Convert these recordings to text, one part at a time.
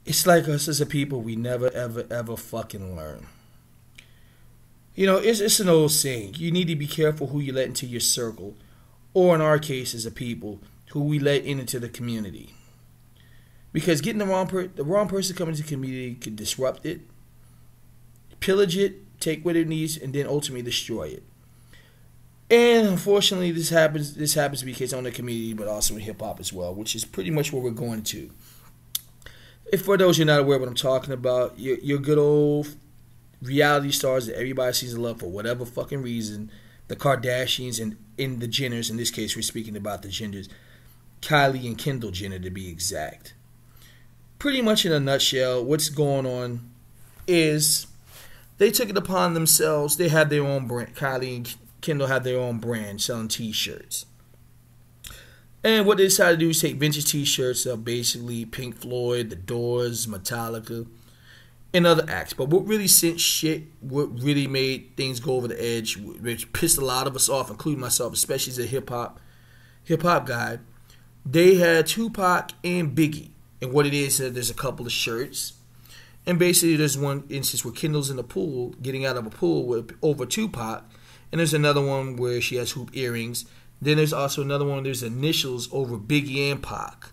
It's like us as a people, we never, ever, ever fucking learn. You know, it's an old saying. You need to be careful who you let into your circle, or in our case, as a people, who we let into the community. Because getting the wrong person coming into the community could disrupt it, pillage it, take what it needs, and then ultimately destroy it. And unfortunately, this happens to be the case on the community, but also in hip hop as well, which is pretty much what we're going to. If for those who are not aware of what I'm talking about, your good old reality stars that everybody seems to love for whatever fucking reason, the Kardashians and in the Jenners, in this case we're speaking about the genders, Kylie and Kendall Jenner to be exact. Pretty much in a nutshell, what's going on is they took it upon themselves. They had their own brand. Kylie and Kendall had their own brand selling t-shirts. And what they decided to do is take vintage t-shirts of basically Pink Floyd, The Doors, Metallica, and other acts. But what really sent shit, what really made things go over the edge, which pissed a lot of us off, including myself, especially as a hip hop guy, they had Tupac and Biggie. And what it is, there's a couple of shirts. And basically there's one instance where Kendall's in the pool, getting out of a pool over Tupac. And there's another one where she has hoop earrings. Then there's also another one, there's initials over Biggie and Pac.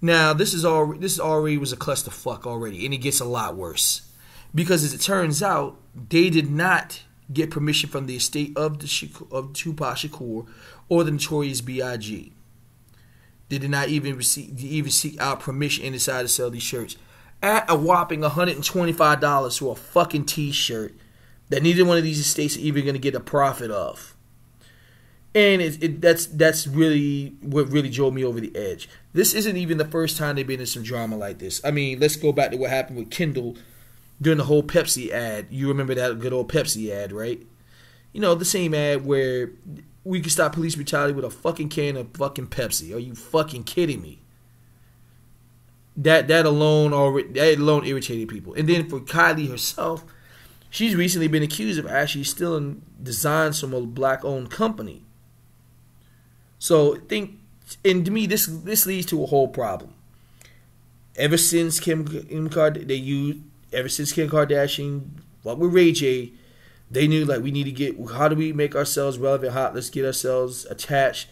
Now, this already was a clusterfuck already, and it gets a lot worse. Because as it turns out, they did not get permission from the estate of Tupac Shakur or the notorious B.I.G. They did not even seek out permission and decided to sell these shirts at a whopping $125 for a fucking t-shirt that neither one of these estates are even going to get a profit of. And that's really what really drove me over the edge. This isn't even the first time they've been in some drama like this. I mean, let's go back to what happened with Kendall during the whole Pepsi ad. You remember that good old Pepsi ad, right? You know, the same ad where we can stop police brutality with a fucking can of fucking Pepsi. Are you fucking kidding me? That alone irritated people. And then for Kylie herself, she's recently been accused of actually stealing designs from a black-owned company. So and to me, this leads to a whole problem. Ever since Kim Kardashian, what with Ray J, they knew like we need to get, how do we make ourselves relevant, hot? Let's get ourselves attached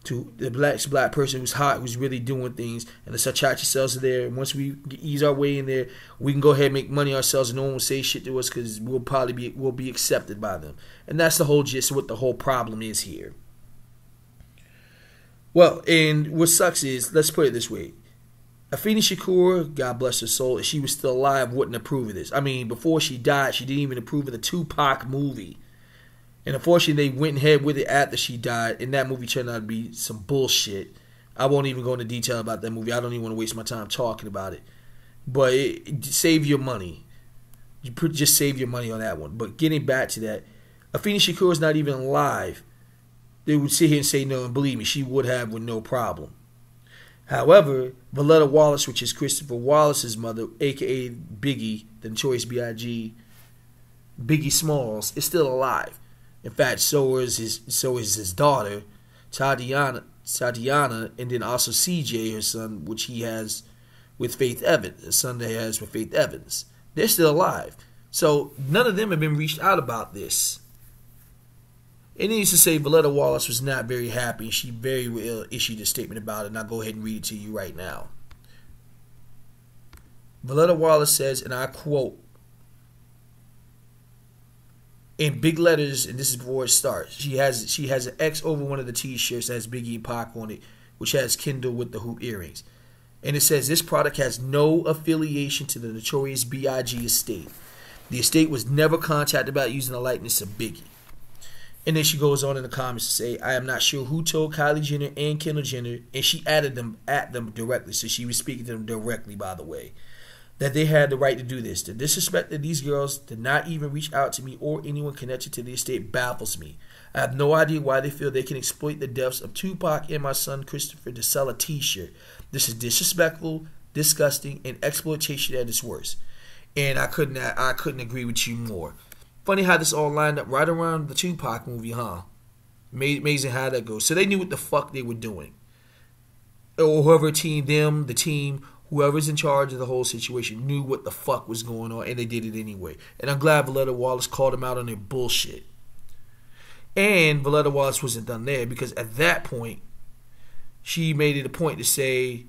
to the black person who's hot, who's really doing things, and let's attach ourselves to there. And once we ease our way in there, we can go ahead and make money ourselves, and no one will say shit to us because we'll be accepted by them. And that's the whole gist of what the whole problem is here. Well, and what sucks is, let's put it this way. Afeni Shakur, God bless her soul, if she was still alive, wouldn't approve of this. I mean, before she died, she didn't even approve of the Tupac movie. And unfortunately, they went ahead with it after she died, and that movie turned out to be some bullshit. I won't even go into detail about that movie. I don't even want to waste my time talking about it. But save your money. Just save your money on that one. But getting back to that, Afeni Shakur is not even alive. They would sit here and say no, and believe me, she would have with no problem. However, Voletta Wallace, which is Christopher Wallace's mother, a.k.a. Biggie, the notorious B.I.G., Biggie Smalls, is still alive. In fact, so is his daughter, Tatiana, and then also CJ, her son, which he has with Faith Evans, the son that he has with Faith Evans. They're still alive. So none of them have been reached out about this. And needless to say, Voletta Wallace was not very happy. She very well issued a statement about it, and I'll go ahead and read it to you right now. Voletta Wallace says, and I quote, in big letters, and this is before it starts, she has an X over one of the t-shirts that has Biggie and Pac on it, which has Kendall with the hoop earrings. And it says, this product has no affiliation to the notorious B.I.G. estate. The estate was never contacted about using the likeness of Biggie. And then she goes on in the comments to say, I am not sure who told Kylie Jenner and Kendall Jenner, and she added them at them directly, so she was speaking to them directly, by the way, that they had the right to do this. The disrespect that these girls did not even reach out to me or anyone connected to the estate baffles me. I have no idea why they feel they can exploit the deaths of Tupac and my son Christopher to sell a t-shirt. This is disrespectful, disgusting, and exploitation at its worst. And I couldn't agree with you more. Funny how this all lined up right around the Tupac movie, huh? Amazing how that goes. So they knew what the fuck they were doing. or whoever team, them, the team, whoever's in charge of the whole situation knew what the fuck was going on, and they did it anyway. And I'm glad Voletta Wallace called them out on their bullshit. And Voletta Wallace wasn't done there, because at that point, she made it a point to say,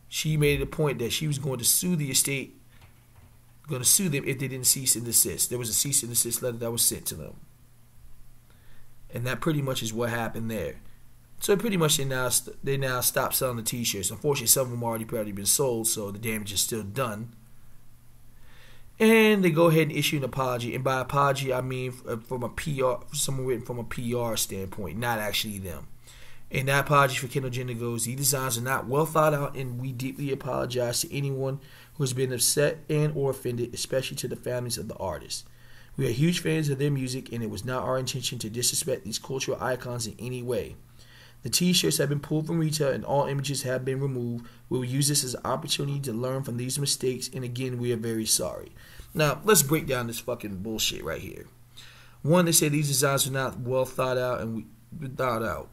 she made it a point that she was going to sue the estate, going to sue them if they didn't cease and desist. There was a cease and desist letter that was sent to them. And that pretty much is what happened there. So pretty much they now stopped selling the t-shirts. Unfortunately, some of them already been sold, so the damage is still done. And they go ahead and issue an apology. And by apology, I mean from a PR, someone written from a PR standpoint, not actually them. And that apology for Kendall Jenner goes, these designs are not well thought out, and we deeply apologize to anyone who has been upset and or offended, especially to the families of the artists. We are huge fans of their music, and it was not our intention to disrespect these cultural icons in any way. The t-shirts have been pulled from retail and all images have been removed. We will use this as an opportunity to learn from these mistakes, and again, we are very sorry. Now, let's break down this fucking bullshit right here. One, they say these designs are not well thought out and thought out.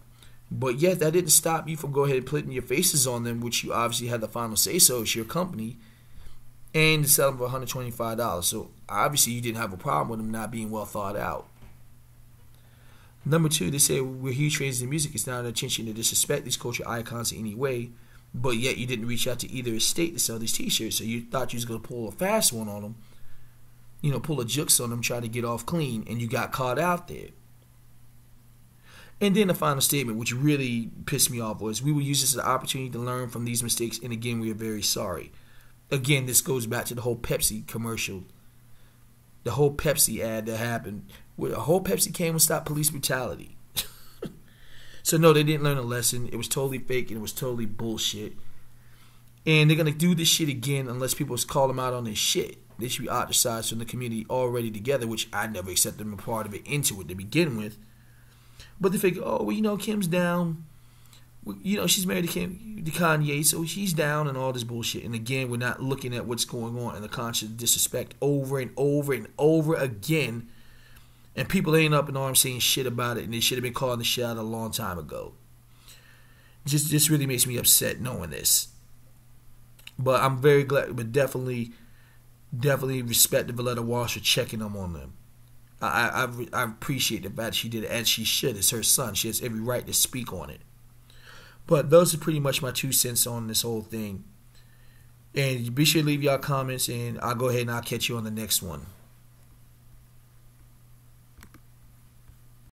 But yet, that didn't stop you from going ahead and putting your faces on them, which you obviously had the final say-so. It's your company. And to sell them for $125. So, obviously, you didn't have a problem with them not being well thought out. Number two, they say we're huge fans of the music. It's not an intention to disrespect these cultural icons in any way, but yet you didn't reach out to either estate to sell these t-shirts, so you thought you was going to pull a fast one on them, you know, pull a jukes on them, try to get off clean, and you got caught out there. And then the final statement, which really pissed me off, was we will use this as an opportunity to learn from these mistakes, and again, we are very sorry. Again, this goes back to the whole Pepsi commercial, the whole Pepsi ad that happened. Where the whole Pepsi came and stopped police brutality. So no, they didn't learn a lesson. It was totally fake and it was totally bullshit. And they're going to do this shit again unless people call them out on this shit. They should be ostracized from the community already together, which I never accepted them a part of it into it to begin with. But they figure, oh, well, you know, Kim's down. You know, she's married to Kanye, so she's down and all this bullshit. And again, we're not looking at what's going on and the conscious disrespect over and over and over again. And people ain't up in arms saying shit about it, and they should have been calling the shit out a long time ago. Just really makes me upset knowing this. But I'm very glad, but definitely respect the Voletta Wallace for checking them on them. I appreciate the fact she did it, as she should. It's her son. She has every right to speak on it. But those are pretty much my 2 cents on this whole thing. And be sure to leave y'all comments, and I'll go ahead and I'll catch you on the next one.